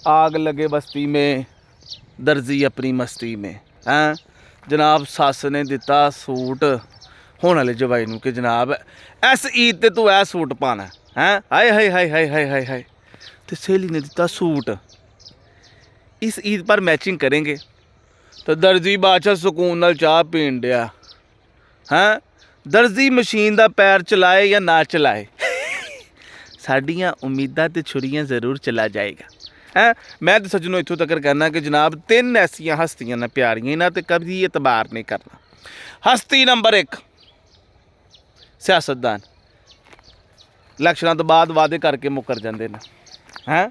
आग लगे बस्ती में दर्जी अपनी मस्ती में। हैं जनाब सस ने दिता सूट होने वाले जवाई नूं कि जनाब इस ईद ते तू ऐ सूट पाना है। हाय हाय हाय हाय हाय हाय हाय। तो सहेली ने दिता सूट, इस ईद पर मैचिंग करेंगे। तो दर्जी बादशाह सुकून नाल चाह पीन दिया। हैं दर्जी मशीन दा पैर चलाए या ना चलाए साडियां उम्मीदां ते छुरियां जरूर चला जाएगा। हैं मैं तो सज्जनों इत्थों तक कहना कि जनाब 3 ऐसियां हस्तियां ने प्यारियां इन्हां ते कभी एतबार नहीं करना। हस्ती नंबर 1 सियासतदान, इलैक्शनां तो बाद वादे करके मुकर जाते हैं, हैं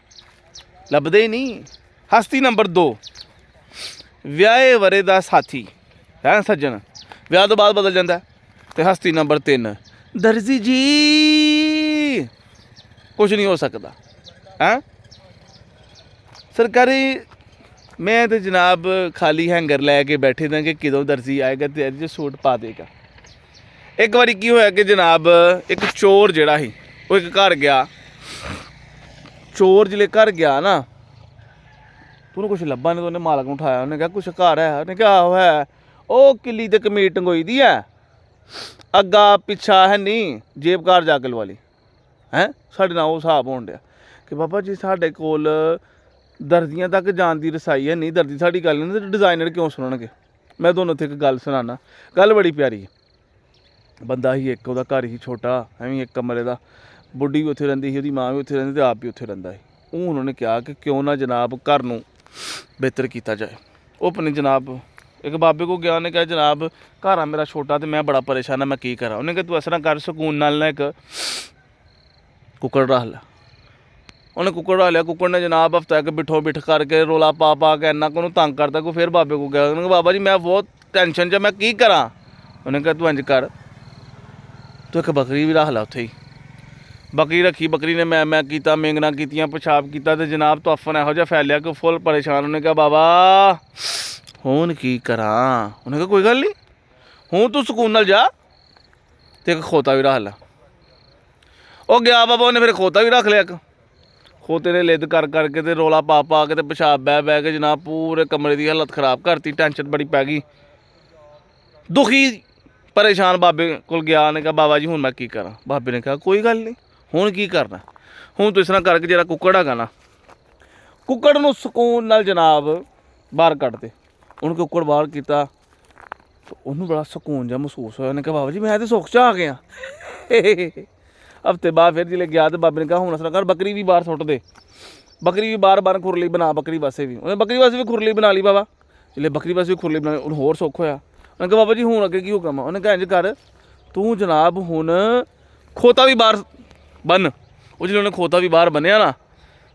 लभदे ही नहीं। हस्ती नंबर 2 विआहे वरे दा साथी, है सज्जन विआह तो बाद बदल जाता है। तो हस्ती नंबर 3 दर्जी जी कुछ नहीं हो सकता। हैं सरकारी मैं तो जनाब खाली हैंगर लैके बैठे दा कि कदों दर्जी आएगा तो अज सूट पा देगा। एक बारी की होया कि जनाब एक चोर जिहड़ा ही वो एक घर गया। चोर जिले घर गया ना तूने कुछ लब्भा नहीं तो उन्हें मालक उठाया, उन्हें कहा कुछ घर है, उन्हें क्या है ओ किली ते कमीज टंगोई दी है अग्गा पिछा है नहीं जेब कार जाके लवा ली। हैं साढ़े नाल हिसाब होन दिया कि बाबा जी साढ़े कोल दर्जियां तक जान की रसाई है नहीं, दर्जी साड़ी गल नहीं तो डिजाइनर क्यों सुनणगे। मैं दोनों उत्थे एक गल सुनाना, गल बड़ी प्यारी है। बंदा ही एक उहदा घर ही छोटा एवं एक कमरे का, बुढ़ी भी उत्थे रहिंदी ही, उहदी माँ भी उत्थे रहिंदी ते आप भी उत्थे रहिंदा ही। हूँ उन्होंने कहा कि क्यों ना जनाब घर नूं बेहतर किया जाए। वो अपने जनाब एक बाबे को गया, उन्हें कहा जनाब घर आ मेरा छोटा तो मैं बड़ा परेशान है, मैं की करा। उन्हें कहा तू इस तरह कर सुकून नाल ना एक कुक्कड़ रख लै। उन्हें कुक्कड़ रख लिया। कुक्कड़ ने जनाब हफ्ता एक बिठो बिठ करके रौला पा के इन्ना को तंग करता को फिर बाबे को गया। उन्होंने कहा बाबा जी मैं बहुत टेंशन च मैं की करा। उन्हें कहा तू इंज कर तू एक बकरी भी रख ला उत्थे ही। बकरी रखी, बकरी ने मैं किया मेंगना कीतियां पेशाब किया तो जनाब तफन इहो जिहा फैलिया कि फुल परेशान। उन्हें कहा बाबा हुण की करा। उन्हें कहा कोई गल नहीं हूँ तू सुकून नाल जा तो एक खोता भी रख ला। वो गया बाबा उन्हें फिर खोता भी रख लिया। एक खोते ने लिद कर करके तो रौला पा के तो पेशाब बह के जनाब पूरे कमरे की हालत खराब करती। टेंशन बड़ी पै गई, दुखी परेशान बाबे को गया। ने कहा बाबा जी हूँ मैं की करा। बाबे ने कहा कोई गल नहीं हूँ की करना, हूँ तो इस तरह करके जरा कुक्कड़ हैगा ना कुक्कड़ नूं सुकून नाल जनाब बाहर कढ़ दे। उन्हें कुक्कड़ बाहर किया तो उन्होंने बड़ा सुकून जहा महसूस होया। उन्हें कहा बाबा जी मैं तो सुख च आ गया। हफ्ते बाद फिर जिले गया तो बाबे ने कहा हूँ इस तरह कर बकरी भी बाहर सुट दे, बकरी भी बार खुरली बना बकरी वास्ते भी। उन्हें बकरी वास्ते भी खुरली बना ली। बाबा जिले बकरी वास्ते भी खुरली बना उन्हें होर सुख होया। उन्हें कहा बाबा जी हूँ अगे की हुक्म है। उन्हें कहा इंज कर तू जनाब हुण खोता भी बाहर बन। वो जो उन्हें खोता भी बाहर बनिया ना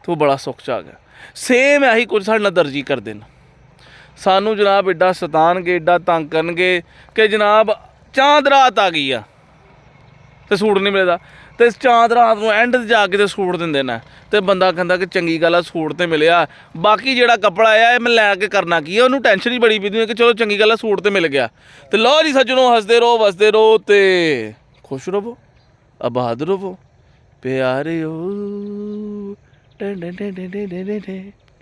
तो बड़ा सुख च आ गया। सेम यही कुछ साढ़े नाल दर्जी करते हैं। सानू जनाब एडा सतानगे एडा तंग करनगे कि जनाब चांद रात आ गई आ तो सूट नहीं मिलता। तो इस चांद रात को एंड जाके तो सूट देंदे ने तो बंदा कहता कि चंगी गल आ सूट तो मिले। बाकी जोड़ा कपड़ा आया मैं लैके करना की है, उन्होंने टेंशन ही बड़ी पीती कि चलो चंगी गल आ सूट तो मिल गया। तो लो जी सज्जनों हसदे रहो वसदे रहो तो खुश रहो आबाद रहो प्यारे हो।